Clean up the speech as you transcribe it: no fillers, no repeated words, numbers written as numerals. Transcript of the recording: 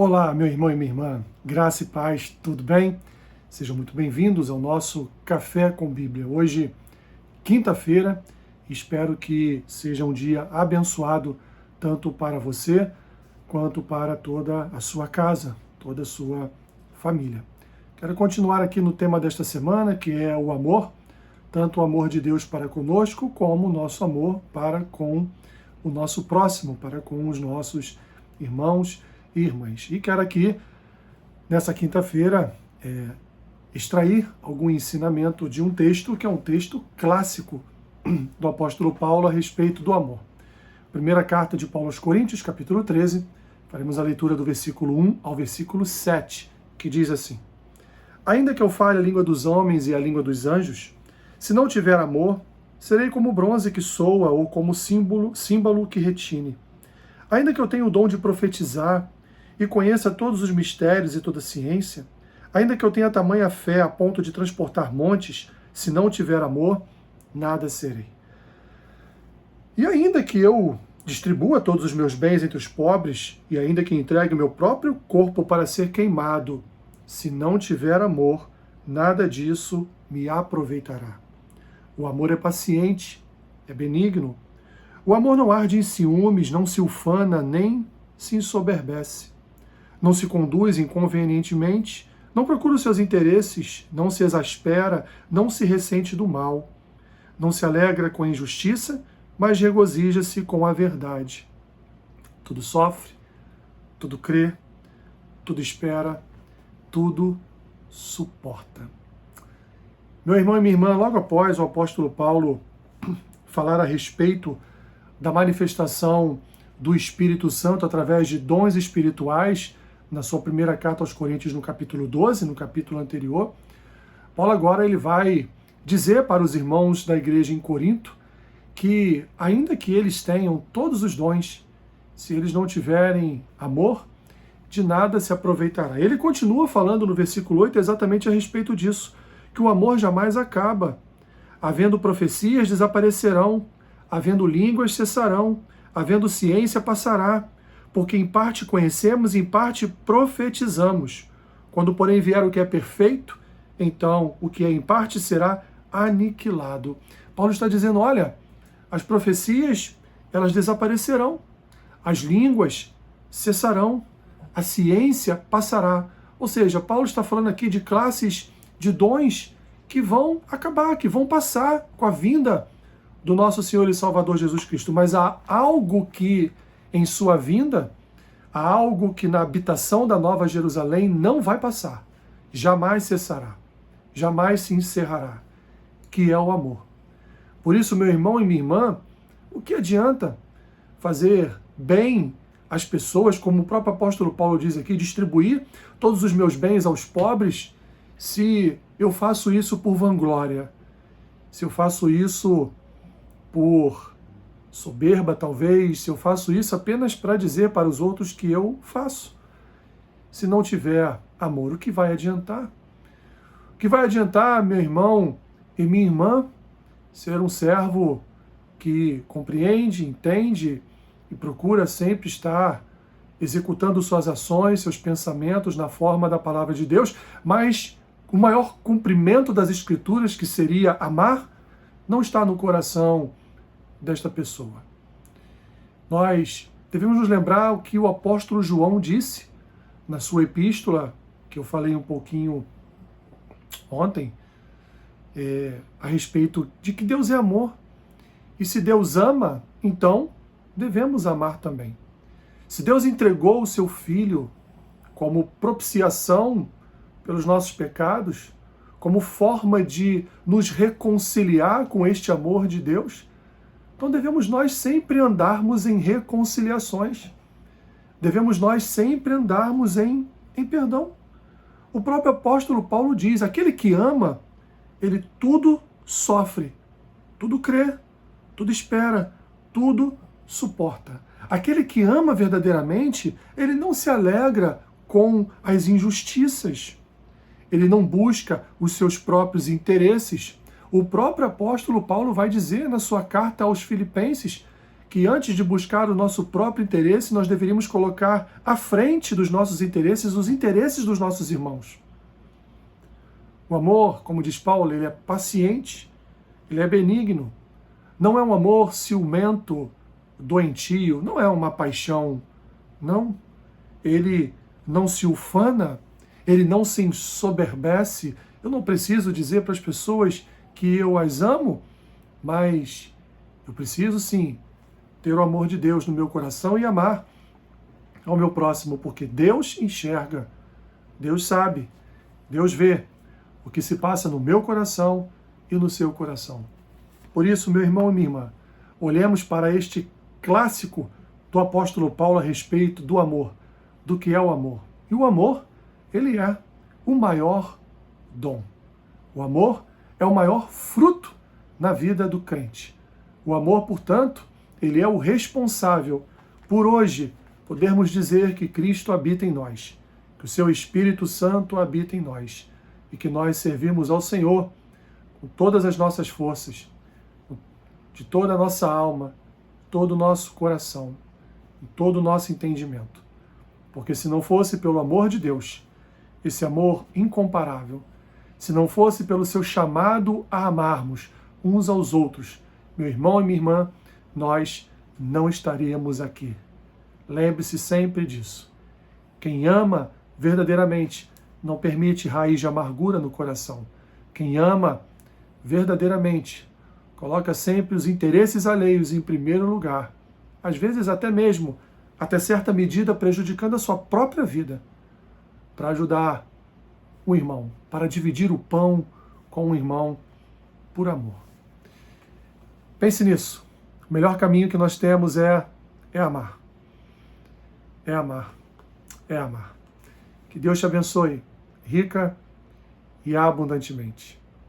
Olá, meu irmão e minha irmã, graça e paz, tudo bem? Sejam muito bem-vindos ao nosso Café com Bíblia. Hoje, quinta-feira, espero que seja um dia abençoado tanto para você quanto para toda a sua casa, toda a sua família. Quero continuar aqui no tema desta semana, que é o amor, tanto o amor de Deus para conosco, como o nosso amor para com o nosso próximo, para com os nossos irmãos e irmãs. E quero aqui, nessa quinta-feira, extrair algum ensinamento de um texto que é um texto clássico do apóstolo Paulo a respeito do amor. Primeira carta de Paulo aos Coríntios, capítulo 13, faremos a leitura do versículo 1 ao versículo 7, que diz assim: Ainda que eu fale a língua dos homens e a língua dos anjos, se não tiver amor, serei como bronze que soa ou como símbolo que retine. Ainda que eu tenha o dom de profetizar e conheça todos os mistérios e toda a ciência, ainda que eu tenha tamanha fé a ponto de transportar montes, se não tiver amor, nada serei. E ainda que eu distribua todos os meus bens entre os pobres, e ainda que entregue o meu próprio corpo para ser queimado, se não tiver amor, nada disso me aproveitará. O amor é paciente, é benigno. O amor não arde em ciúmes, não se ufana, nem se ensoberbece. Não se conduz inconvenientemente, não procura os seus interesses, não se exaspera, não se ressente do mal. Não se alegra com a injustiça, mas regozija-se com a verdade. Tudo sofre, tudo crê, tudo espera, tudo suporta. Meu irmão e minha irmã, logo após o apóstolo Paulo falar a respeito da manifestação do Espírito Santo através de dons espirituais, na sua primeira carta aos Coríntios, no capítulo 12, no capítulo anterior, Paulo agora ele vai dizer para os irmãos da igreja em Corinto que, ainda que eles tenham todos os dons, se eles não tiverem amor, de nada se aproveitará. Ele continua falando no versículo 8 exatamente a respeito disso, que o amor jamais acaba. Havendo profecias, desaparecerão, havendo línguas, cessarão, havendo ciência, passará, porque em parte conhecemos, em parte profetizamos. Quando, porém, vier o que é perfeito, então o que é em parte será aniquilado. Paulo está dizendo, olha, as profecias, elas desaparecerão, as línguas cessarão, a ciência passará. Ou seja, Paulo está falando aqui de classes de dons que vão acabar, que vão passar com a vinda do nosso Senhor e Salvador Jesus Cristo. Mas há algo que, em sua vinda, há algo que na habitação da Nova Jerusalém não vai passar, jamais cessará, jamais se encerrará, que é o amor. Por isso, meu irmão e minha irmã, o que adianta fazer bem às pessoas, como o próprio apóstolo Paulo diz aqui, distribuir todos os meus bens aos pobres, se eu faço isso por vanglória, se eu faço isso por soberba, talvez, se eu faço isso apenas para dizer para os outros que eu faço. Se não tiver amor, o que vai adiantar? O que vai adiantar, meu irmão e minha irmã, ser um servo que compreende, entende e procura sempre estar executando suas ações, seus pensamentos na forma da palavra de Deus, mas o maior cumprimento das Escrituras, que seria amar, não está no coração desta pessoa. Nós devemos nos lembrar o que o apóstolo João disse na sua epístola, que eu falei um pouquinho ontem, a respeito de que Deus é amor. E se Deus ama, então devemos amar também. Se Deus entregou o seu Filho como propiciação pelos nossos pecados, como forma de nos reconciliar com este amor de Deus, então devemos nós sempre andarmos em reconciliações. Devemos nós sempre andarmos em perdão. O próprio apóstolo Paulo diz, aquele que ama, ele tudo sofre, tudo crê, tudo espera, tudo suporta. Aquele que ama verdadeiramente, ele não se alegra com as injustiças. Ele não busca os seus próprios interesses. O próprio apóstolo Paulo vai dizer na sua carta aos Filipenses que antes de buscar o nosso próprio interesse, nós deveríamos colocar à frente dos nossos interesses os interesses dos nossos irmãos. O amor, como diz Paulo, ele é paciente, ele é benigno. Não é um amor ciumento, doentio, não é uma paixão, não. Ele não se ufana, ele não se ensoberbece. Eu não preciso dizer para as pessoas que eu as amo, mas eu preciso sim ter o amor de Deus no meu coração e amar ao meu próximo, porque Deus enxerga, Deus sabe, Deus vê o que se passa no meu coração e no seu coração. Por isso, meu irmão e minha irmã, olhemos para este clássico do apóstolo Paulo a respeito do amor, do que é o amor. E o amor, ele é o maior dom. O amor é o maior fruto na vida do crente. O amor, portanto, ele é o responsável por hoje podermos dizer que Cristo habita em nós, que o seu Espírito Santo habita em nós e que nós servimos ao Senhor com todas as nossas forças, de toda a nossa alma, todo o nosso coração, e todo o nosso entendimento. Porque se não fosse pelo amor de Deus, esse amor incomparável, se não fosse pelo seu chamado a amarmos uns aos outros, meu irmão e minha irmã, nós não estaríamos aqui. Lembre-se sempre disso. Quem ama verdadeiramente não permite raiz de amargura no coração. Quem ama verdadeiramente coloca sempre os interesses alheios em primeiro lugar, às vezes até mesmo, até certa medida, prejudicando a sua própria vida, para ajudar o irmão, para dividir o pão com o irmão por amor. Pense nisso. O melhor caminho que nós temos é amar. É amar. É amar. Que Deus te abençoe, rica e abundantemente.